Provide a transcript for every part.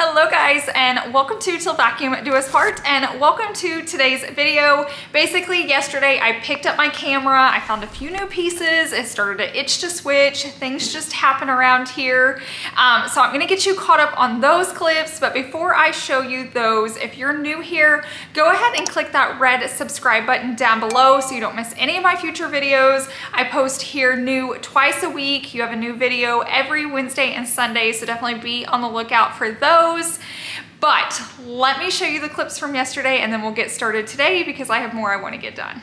Hello guys, and welcome to Till Vacuum Do Us Part, and welcome to today's video. Basically, yesterday I picked up my camera, I found a few new pieces, it started to itch to switch, things just happen around here. So I'm gonna get you caught up on those clips, but before I show you those, if you're new here, go ahead and click that red subscribe button down below so you don't miss any of my future videos. I post here new twice a week. You have a new video every Wednesday and Sunday, so definitely be on the lookout for those. But let me show you the clips from yesterday and then we'll get started today because I have more I want to get done.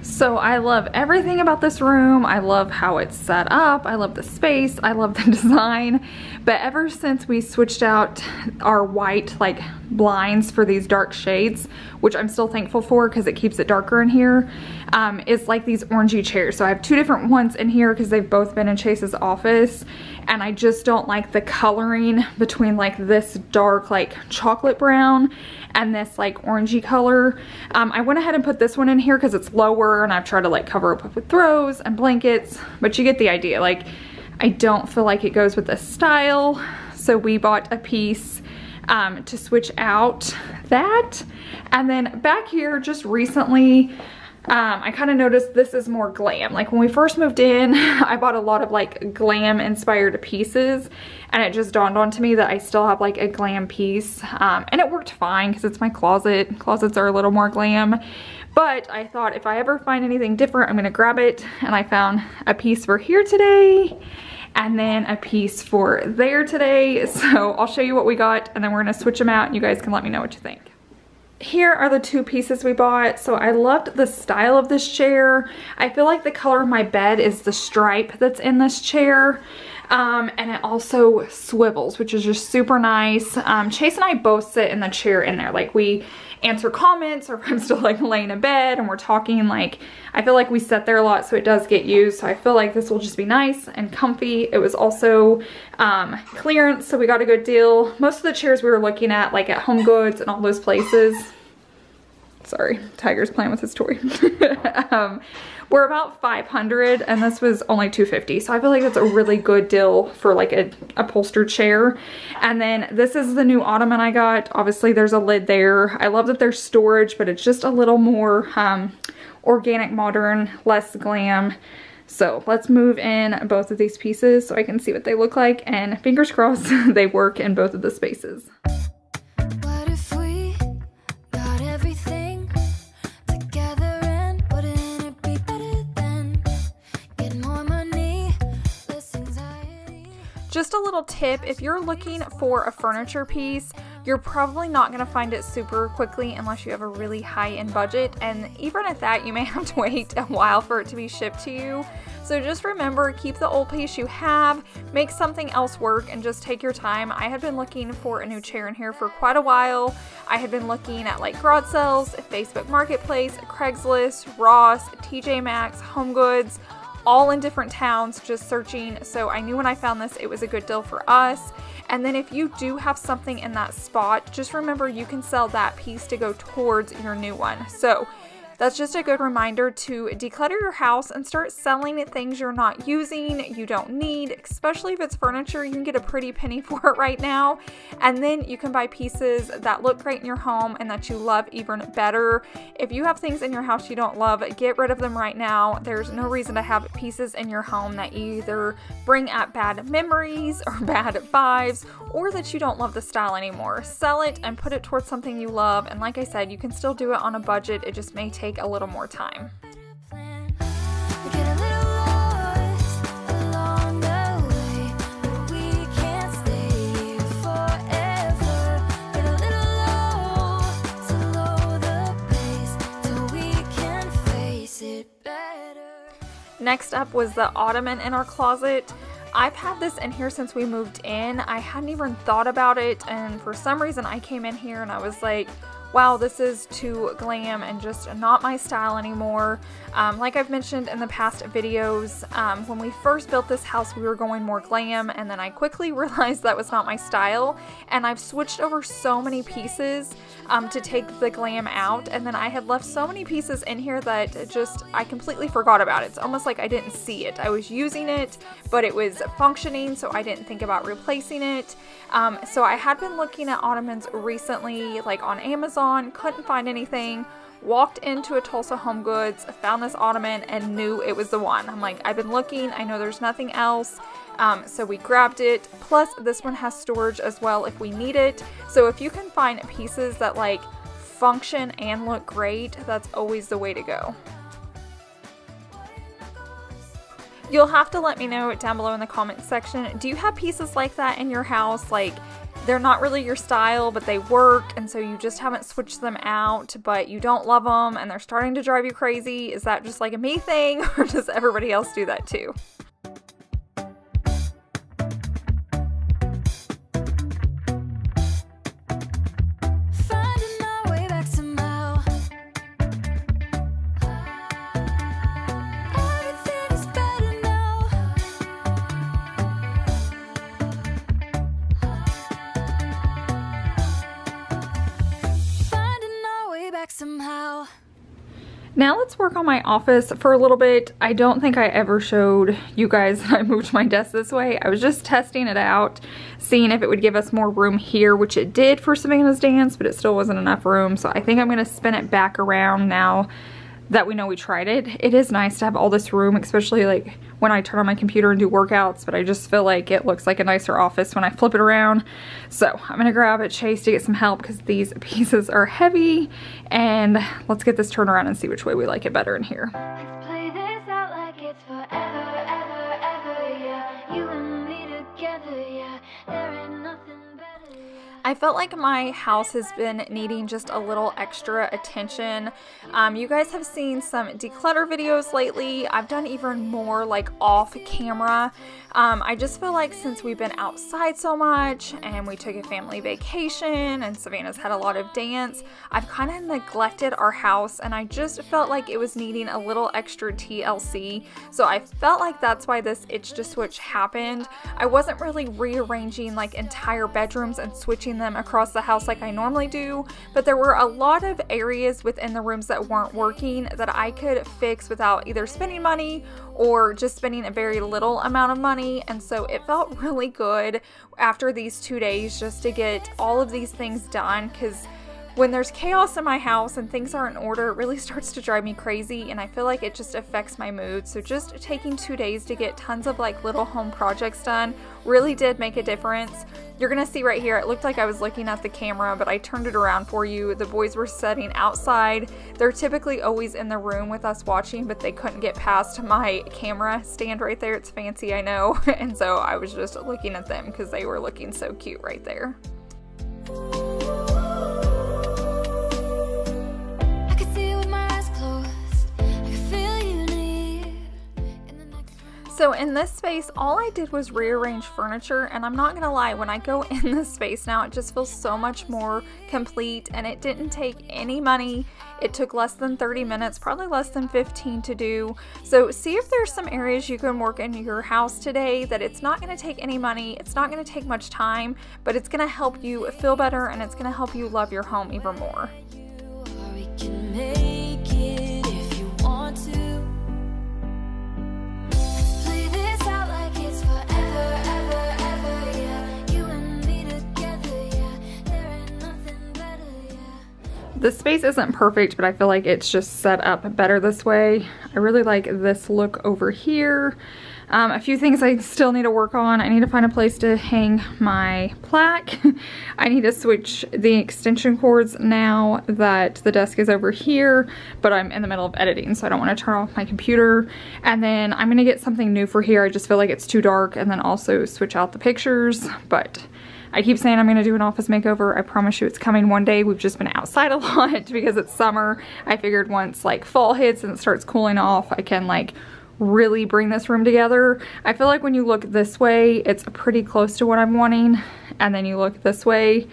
So I love everything about this room. I love how it's set up. I love the space. I love the design. But ever since we switched out our white like blinds for these dark shades, which I'm still thankful for because it keeps it darker in here, it's like these orangey chairs. So I have two different ones in here because they've both been in Chase's office, and I just don't like the coloring between like this dark like chocolate brown and this like orangey color. I went ahead and put this one in here because it's lower and I've tried to like cover up with throws and blankets, but you get the idea. Like, I don't feel like it goes with the style. So we bought a piece to switch out that. And then back here just recently, I kind of noticed this is more glam. Like when we first moved in, I bought a lot of like glam inspired pieces, and it just dawned on to me that I still have like a glam piece, and it worked fine because it's my closet. Closets are a little more glam, but I thought if I ever find anything different, I'm gonna grab it. And I found a piece for here today and then a piece for there today. So I'll show you what we got and then we're gonna switch them out and you guys can let me know what you think. Here are the two pieces we bought. So I loved the style of this chair. I feel like the color of my bed is the stripe that's in this chair. And it also swivels, which is just super nice. Chase and I both sit in the chair in there. Like we answer comments, or if I'm still like laying in bed and we're talking, like I feel like we sit there a lot, so it does get used. So I feel like this will just be nice and comfy. It was also clearance, so we got a good deal. Most of the chairs we were looking at, like at Home Goods and all those places, sorry, Tiger's playing with his toy, we're about $500 and this was only $250. So I feel like that's a really good deal for like a upholstered chair. And then this is the new ottoman I got. Obviously there's a lid there. I love that there's storage, but it's just a little more organic, modern, less glam. So let's move in both of these pieces so I can see what they look like, and fingers crossed they work in both of the spaces. Just a little tip, if you're looking for a furniture piece, you're probably not going to find it super quickly unless you have a really high-end budget, and even at that you may have to wait a while for it to be shipped to you. So just remember, keep the old piece you have, make something else work, and just take your time. I had been looking for a new chair in here for quite a while. I had been looking at like garage sales, Facebook Marketplace, Craigslist, Ross, TJ Maxx, Home Goods, all in different towns, just searching. So I knew when I found this it was a good deal for us. And then if you do have something in that spot, just remember you can sell that piece to go towards your new one. So that's just a good reminder to declutter your house and start selling things you're not using, you don't need, especially if it's furniture. You can get a pretty penny for it right now. And then you can buy pieces that look great in your home and that you love even better. If you have things in your house you don't love, get rid of them right now. There's no reason to have pieces in your home that either bring up bad memories or bad vibes, or that you don't love the style anymore. Sell it and put it towards something you love. And like I said, you can still do it on a budget. It just may take a little more time. Next up was the ottoman in our closet. I've had this in here since we moved in. I hadn't even thought about it, and for some reason I came in here and I was like, wow, this is too glam and just not my style anymore. Like I've mentioned in the past videos, when we first built this house, we were going more glam, and then I quickly realized that was not my style, and I've switched over so many pieces to take the glam out, and then I had left so many pieces in here that just I completely forgot about it. It's almost like I didn't see it. I was using it, but it was functioning, so I didn't think about replacing it. So I had been looking at ottomans recently, like on Amazon, couldn't find anything. Walked into a Tulsa Home Goods, found this ottoman, and knew it was the one. I'm like, I've been looking, I know there's nothing else. So we grabbed it. Plus, this one has storage as well if we need it. So if you can find pieces that like function and look great, that's always the way to go. You'll have to let me know down below in the comments section. Do you have pieces like that in your house? Like, they're not really your style, but they work, and so you just haven't switched them out, but you don't love them, and they're starting to drive you crazy. Is that just like a me thing, or does everybody else do that too? Somehow. Now let's work on my office for a little bit. I don't think I ever showed you guys that I moved my desk this way. I was just testing it out, seeing if it would give us more room here, which it did for Savannah's dance, but it still wasn't enough room. So I think I'm gonna spin it back around now that we know we tried it. It is nice to have all this room, especially like when I turn on my computer and do workouts, but I just feel like it looks like a nicer office when I flip it around. So I'm gonna grab Chase to get some help because these pieces are heavy, and let's get this turned around and see which way we like it better in here. Let's play this out like it's forever, ever, ever, yeah. You and me together, yeah. There ain't nothing better, yeah. I felt like my house has been needing just a little extra attention. You guys have seen some declutter videos lately. I've done even more like off camera. I just feel like since we've been outside so much and we took a family vacation and Savannah's had a lot of dance, I've kind of neglected our house, and I just felt like it was needing a little extra TLC. So I felt like that's why this itch to switch happened. I wasn't really rearranging like entire bedrooms and switching them across the house like I normally do, but there were a lot of areas within the rooms that weren't working that I could fix without either spending money or just spending a very little amount of money. And so it felt really good after these 2 days just to get all of these things done, because when there's chaos in my house and things aren't in order, it really starts to drive me crazy, and I feel like it just affects my mood. So just taking 2 days to get tons of like little home projects done really did make a difference. You're gonna see right here, it looked like I was looking at the camera, but I turned it around for you. The boys were sitting outside. They're typically always in the room with us watching, but they couldn't get past my camera stand right there. It's fancy, I know. And so I was just looking at them because they were looking so cute right there. So in this space, all I did was rearrange furniture, and I'm not gonna lie, when I go in this space now, it just feels so much more complete, and it didn't take any money. It took less than 30 minutes, probably less than 15 to do. So see if there's some areas you can work in your house today that it's not gonna take any money, it's not gonna take much time, but it's gonna help you feel better, and it's gonna help you love your home even more. We can make it if you want to. The space isn't perfect, but I feel like it's just set up better this way. I really like this look over here. A few things I still need to work on. I need to find a place to hang my plaque. I need to switch the extension cords now that the desk is over here, but I'm in the middle of editing, so I don't want to turn off my computer. And then I'm gonna get something new for here. I just feel like it's too dark, and then also switch out the pictures. But I keep saying I'm gonna do an office makeover. I promise you it's coming one day. We've just been outside a lot because it's summer. I figured once like fall hits and it starts cooling off, I can like really bring this room together. I feel like when you look this way, it's pretty close to what I'm wanting. And then you look this way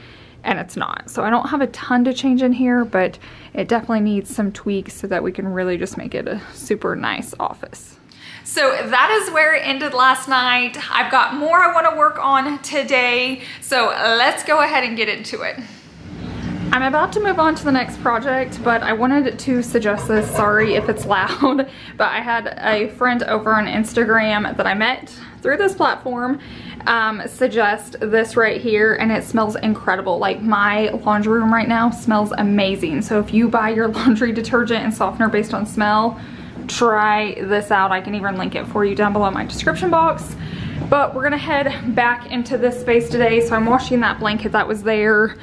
and it's not. So I don't have a ton to change in here, but it definitely needs some tweaks so that we can really just make it a super nice office. So that is where it ended last night. I've got more I want to work on today, so let's go ahead and get into it. I'm about to move on to the next project, but I wanted to suggest this. Sorry if it's loud, but I had a friend over on Instagram that I met through this platform suggest this right here, and it smells incredible. Like, my laundry room right now smells amazing. So if you buy your laundry detergent and softener based on smell, try this out. I can even link it for you down below in my description box. But we're gonna head back into this space today. So I'm washing that blanket that was there.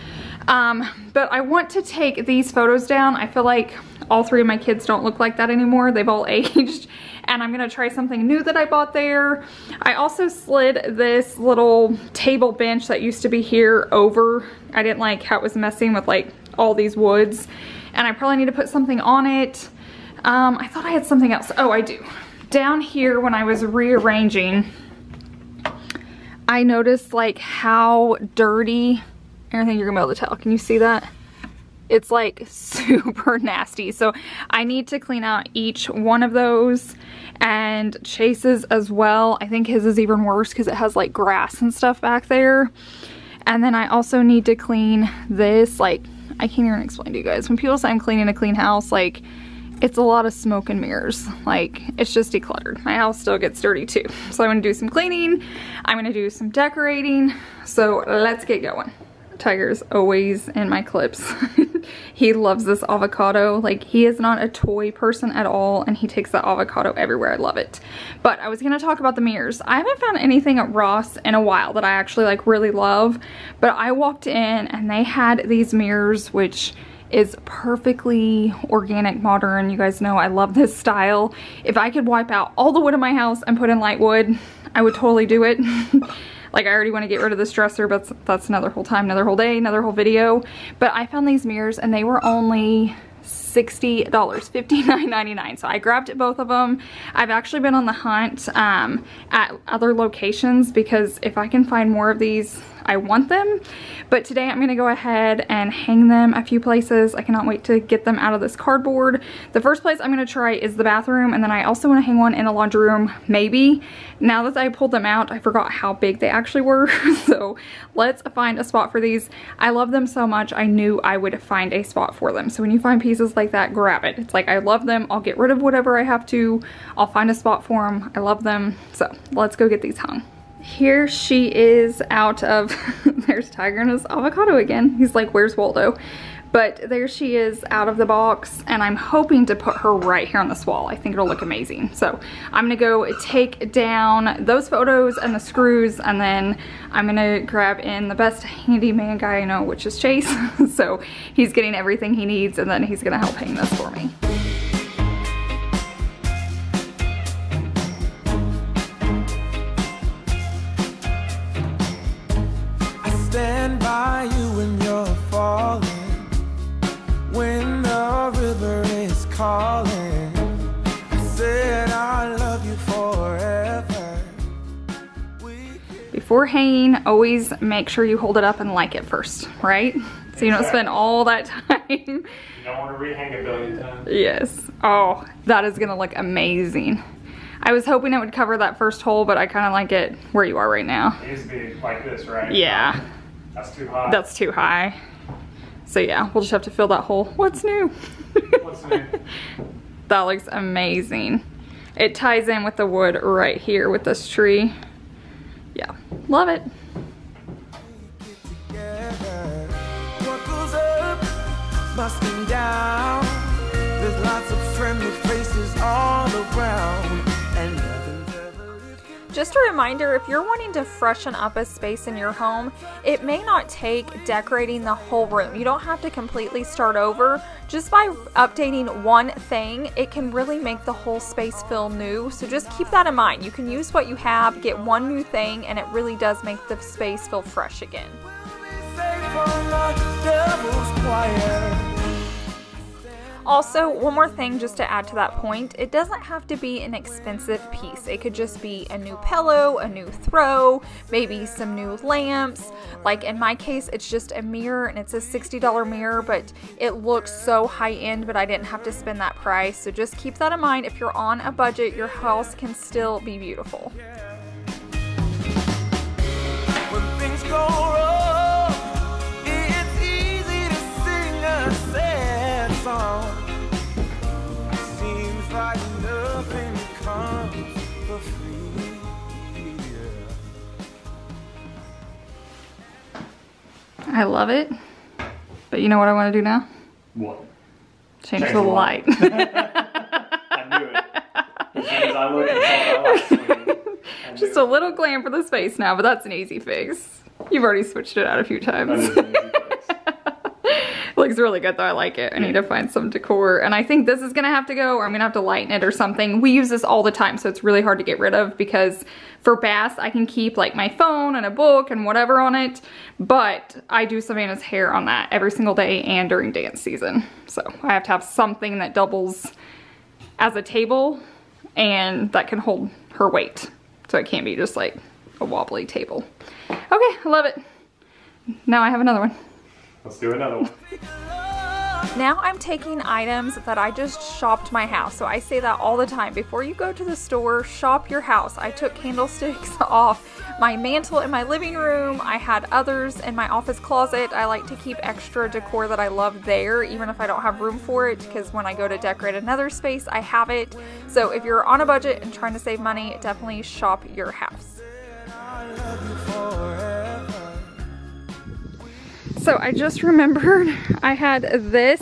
But I want to take these photos down. I feel like all three of my kids don't look like that anymore. They've all aged. And I'm gonna try something new that I bought there. I also slid this little table bench that used to be here over. I didn't like how it was messing with like all these woods. And I probably need to put something on it. I thought I had something else. Oh, I do. Down here when I was rearranging, I noticed like how dirty, I don't think you're gonna be able to tell. Can you see that? It's like super nasty. So I need to clean out each one of those, and Chase's as well. I think his is even worse because it has like grass and stuff back there. And then I also need to clean this. Like, I can't even explain to you guys. When people say I'm cleaning a clean house, like, it's a lot of smoke and mirrors. Like, it's just decluttered. My house still gets dirty too. So I'm gonna do some cleaning. I'm gonna do some decorating. So let's get going. Tiger's always in my clips. He loves this avocado. Like, he is not a toy person at all, and he takes that avocado everywhere. I love it. But I was gonna talk about the mirrors. I haven't found anything at Ross in a while that I actually like really love, but I walked in and they had these mirrors, which is perfectly organic modern. You guys know I love this style. If I could wipe out all the wood in my house and put in light wood, I would totally do it. Like, I already want to get rid of this dresser, but that's another whole time, another whole day, another whole video. But I found these mirrors and they were only $60, $59.99. So I grabbed both of them. I've actually been on the hunt at other locations because if I can find more of these, I want them. But today I'm gonna go ahead and hang them a few places. I cannot wait to get them out of this cardboard. The first place I'm gonna try is the bathroom, and then I also wanna hang one in the laundry room, maybe. Now that I pulled them out, I forgot how big they actually were. So let's find a spot for these. I love them so much, I knew I would find a spot for them. So when you find pieces like that, grab it. It's like, I love them. I'll get rid of whatever I have to. I'll find a spot for them. I love them. So let's go get these hung. Here she is out of, there's Tiger and his avocado again. He's like, where's Waldo? But there she is out of the box, and I'm hoping to put her right here on this wall. I think it'll look amazing. So I'm gonna go take down those photos and the screws, and then I'm gonna grab in the best handyman guy I know, which is Chase. So he's getting everything he needs, and then he's gonna help hang this for me. Stand by you when you're falling, when the river is calling. I said I love you forever. Before hanging, always make sure you hold it up and like it first, right? So you don't spend all that time. You don't want to rehang a billion times. Yes. Oh, that is gonna look amazing. I was hoping it would cover that first hole, but I kind of like it where you are right now. It needs to be like this, right? Yeah. That's too high. That's too high. So yeah, we'll just have to fill that hole. What's new? What's new? That looks amazing. It ties in with the wood right here with this tree. Yeah, love it. What goes up must come down. There's lots of friendly faces all around, and nothing's ever. Just a reminder, if you're wanting to freshen up a space in your home, it may not take decorating the whole room. You don't have to completely start over. Just by updating one thing, it can really make the whole space feel new. So just keep that in mind. You can use what you have, get one new thing, and it really does make the space feel fresh again. Also, one more thing just to add to that point, it doesn't have to be an expensive piece. It could just be a new pillow, a new throw, maybe some new lamps. Like in my case, it's just a mirror and it's a $60 mirror, but it looks so high end, but I didn't have to spend that price. So just keep that in mind. If you're on a budget, your house can still be beautiful. When things go wrong, it's easy to sing a sad song. Seems like nothing comes for free. I love it, but you know what I want to do now? What? Change the light. I knew it. As soon as I looked and saw that light swing, I knew Just a little glam for the space now, but that's an easy fix. You've already switched it out a few that times. is an easy fix. Looks really good though, I like it. I need to find some decor, and I think this is gonna have to go, or I'm gonna have to lighten it or something. We use this all the time, so it's really hard to get rid of, because for baths I can keep like my phone and a book and whatever on it, but I do Savannah's hair on that every single day and during dance season. So I have to have something that doubles as a table and that can hold her weight. So it can't be just like a wobbly table. Okay, I love it. Now I have another one. Let's do another one. Now I'm taking items that I just shopped my house. So I say that all the time. Before you go to the store, shop your house. I took candlesticks off my mantle in my living room. I had others in my office closet. I like to keep extra decor that I love there, even if I don't have room for it, because when I go to decorate another space, I have it. So if you're on a budget and trying to save money, definitely shop your house. So I just remembered I had this.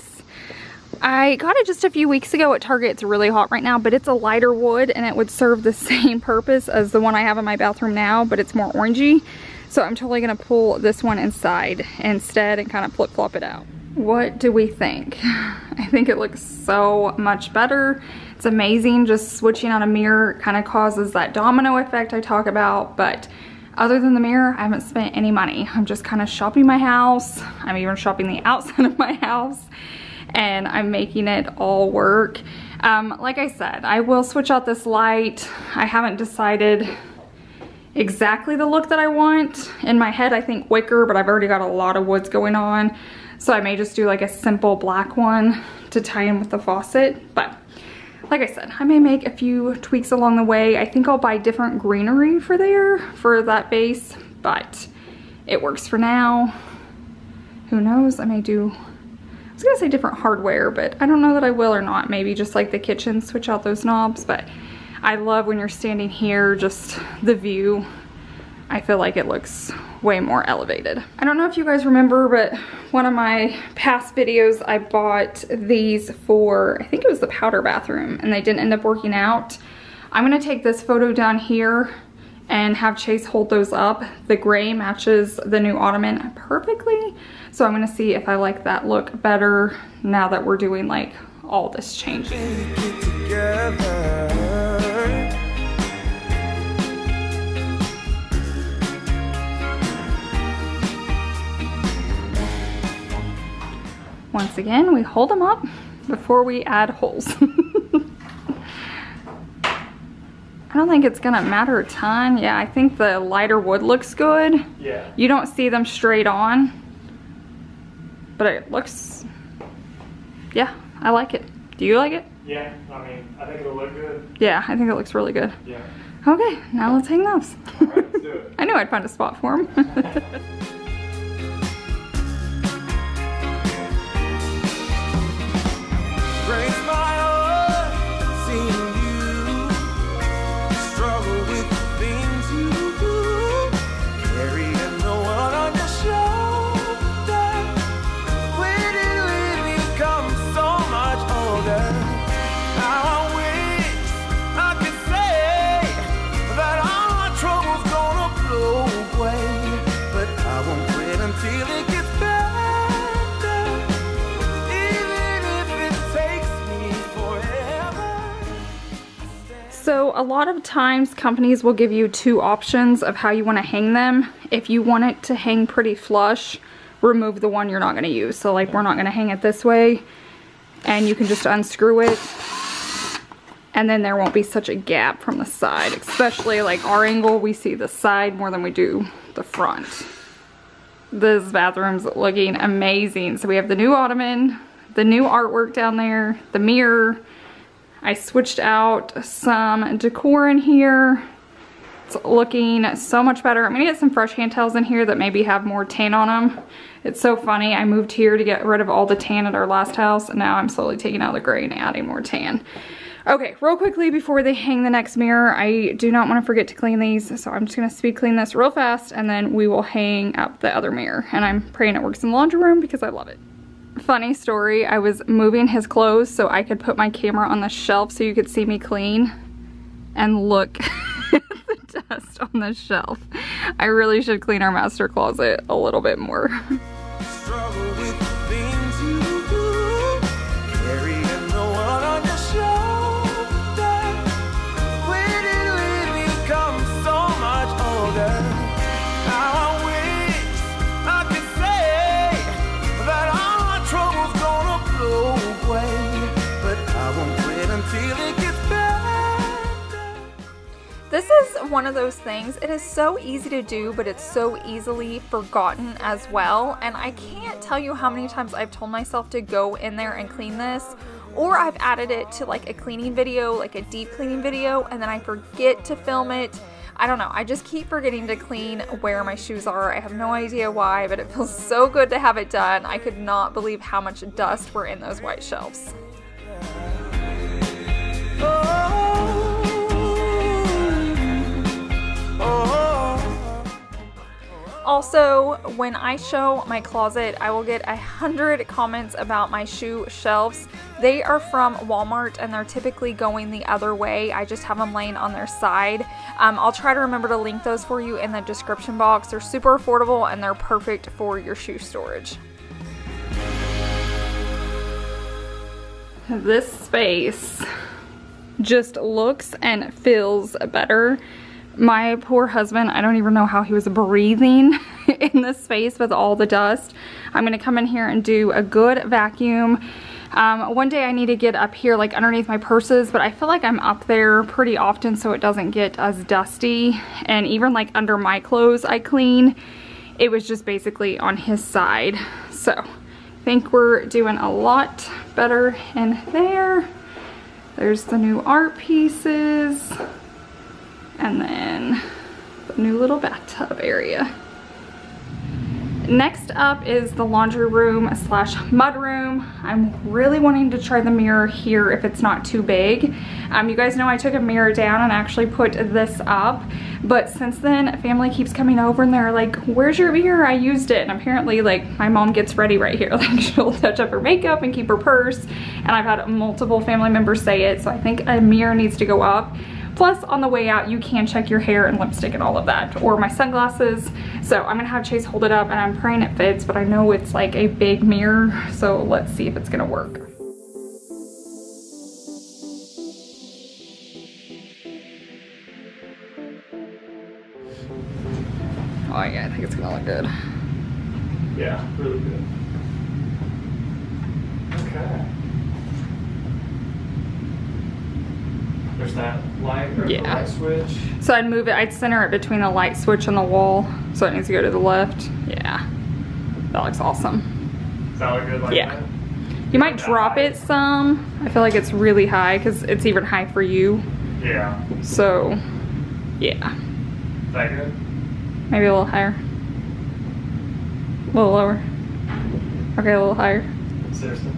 I got it just a few weeks ago at Target. It's really hot right now, but it's a lighter wood and it would serve the same purpose as the one I have in my bathroom now, but it's more orangey. So I'm totally gonna pull this one inside instead and kind of flip-flop it out. What do we think? I think it looks so much better. It's amazing. Just switching out a mirror kind of causes that domino effect I talk about, but other than the mirror, I haven't spent any money. I'm just kind of shopping my house. I'm even shopping the outside of my house, and I'm making it all work. Like I said, I will switch out this light. I haven't decided exactly the look that I want. In my head, I think wicker, but I've already got a lot of woods going on. So I may just do like a simple black one to tie in with the faucet. But like I said, I may make a few tweaks along the way. I think I'll buy different greenery for that base, but it works for now. Who knows? I may do, I was gonna say different hardware, but I don't know that I will or not. Maybe just like the kitchen, switch out those knobs. But I love when you're standing here, just the view. I feel like it looks way more elevated. I don't know if you guys remember, but one of my past videos, I bought these for, I think it was the powder bathroom, and they didn't end up working out. I'm gonna take this photo down here and have Chase hold those up. The gray matches the new ottoman perfectly, so I'm gonna see if I like that look better now that we're doing like all this changing. Once again, we hold them up before we add holes. I don't think it's gonna matter a ton. Yeah, I think the lighter wood looks good. Yeah. You don't see them straight on, but it looks, yeah, I like it. Do you like it? Yeah, I mean, I think it'll look good. Yeah, I think it looks really good. Yeah. Okay, now let's hang those. All right, let's do it. I knew I'd find a spot for them. Breaks my heart seeing you struggle with the things you do, carrying the one on your shoulder. When did we become so much older? Now I wish I could say that all my troubles gonna blow away, but I won't quit until it gets better. So a lot of times companies will give you two options of how you want to hang them. If you want it to hang pretty flush, remove the one you're not going to use. So like we're not going to hang it this way. and you can just unscrew it, and then there won't be such a gap from the side. Especially like our angle, we see the side more than we do the front. This bathroom's looking amazing. So we have the new ottoman, the new artwork down there, the mirror. I switched out some decor in here. It's looking so much better. I'm gonna get some fresh hand towels in here that maybe have more tan on them. It's so funny, I moved here to get rid of all the tan at our last house, and now I'm slowly taking out the gray and adding more tan. Okay, real quickly before they hang the next mirror, I do not want to forget to clean these, so I'm just gonna speed clean this real fast, and then we will hang up the other mirror. And I'm praying it works in the laundry room because I love it. Funny story, I was moving his clothes so I could put my camera on the shelf so you could see me clean, and look at the dust on the shelf. I really should clean our master closet a little bit more. Struggle with the things you do, carrying the one on your shoulder. When did we become so much older? Now I wish I could say that all my trouble's gonna blow away, but I won't quit until it gets better. This is one of those things, it is so easy to do, but it's so easily forgotten as well. And I can't tell you how many times I've told myself to go in there and clean this, or I've added it to like a cleaning video, like a deep cleaning video, and then I forget to film it. I don't know, I just keep forgetting to clean where my shoes are. I have no idea why, but it feels so good to have it done. I could not believe how much dust were in those white shelves. Also, when I show my closet, I will get 100 comments about my shoe shelves. They are from Walmart and they're typically going the other way. I just have them laying on their side. I'll try to remember to link those for you in the description box. They're super affordable and they're perfect for your shoe storage. This space just looks and feels better. My poor husband, I don't even know how he was breathing in this space with all the dust. I'm gonna come in here and do a good vacuum. One day I need to get up here like underneath my purses, but I feel like I'm up there pretty often so it doesn't get as dusty. And even like under my clothes I clean. It was just basically on his side. So I think we're doing a lot better in there. There's the new art pieces. And then the new little bathtub area. Next up is the laundry room slash mud room. I'm really wanting to try the mirror here if it's not too big. You guys know I took a mirror down and actually put this up, but since then family keeps coming over and they're like, where's your mirror? I used it. And apparently like my mom gets ready right here. Like she'll touch up her makeup and keep her purse. And I've had multiple family members say it. So I think a mirror needs to go up. Plus, on the way out, you can check your hair and lipstick and all of that, or my sunglasses. So I'm gonna have Chase hold it up and I'm praying it fits, but I know it's like a big mirror. So let's see if it's gonna work. Oh yeah, I think it's gonna look good. Yeah, really good. Okay. There's that light or the light switch. So I'd move it, I'd center it between the light switch and the wall. So it needs to go to the left. Yeah, that looks awesome. Does that look good like that? You might drop it some. I feel like it's really high because it's even high for you. Yeah. So, yeah. Is that good? Maybe a little higher. A little lower. Okay, a little higher. Seriously?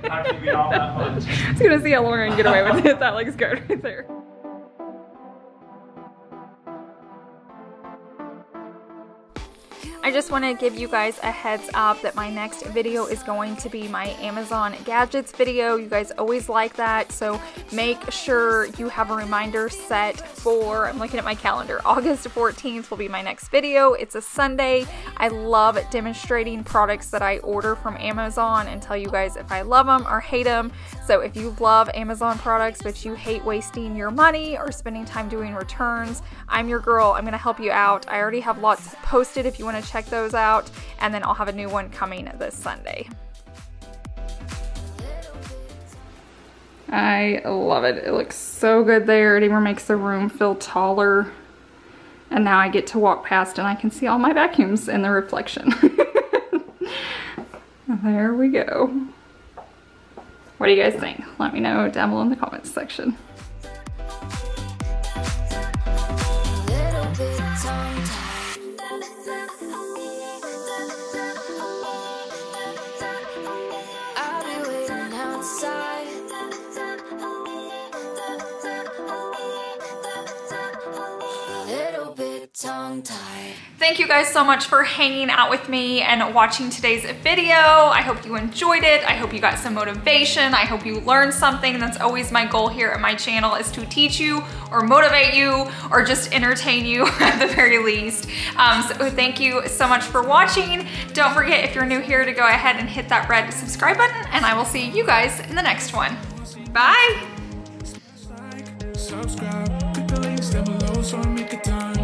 How can you be all that much? I was gonna see how long I can get away with it. That looks good right there. I just want to give you guys a heads up that my next video is going to be my Amazon gadgets video. You guys always like that, so make sure you have a reminder set for, I'm looking at my calendar, August 14th will be my next video. It's a Sunday. I love demonstrating products that I order from Amazon and tell you guys if I love them or hate them. So if you love Amazon products but you hate wasting your money or spending time doing returns, I'm your girl. I'm gonna help you out. I already have lots posted if you want to check those out, and then I'll have a new one coming this Sunday. I love it. It looks so good there. It even makes the room feel taller. And now I get to walk past and I can see all my vacuums in the reflection. There we go. What do you guys think? Let me know down below in the comments section. Thank you guys so much for hanging out with me and watching today's video. I hope you enjoyed it. I hope you got some motivation. I hope you learned something. That's always my goal here at my channel, is to teach you or motivate you or just entertain you at the very least. So thank you so much for watching. Don't forget, if you're new here, to go ahead and hit that red subscribe button, and I will see you guys in the next one. Bye. Subscribe, click the links down below so I make a time.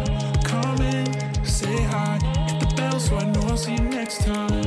Comment, say hi, hit the bell so I know I'll see you next time.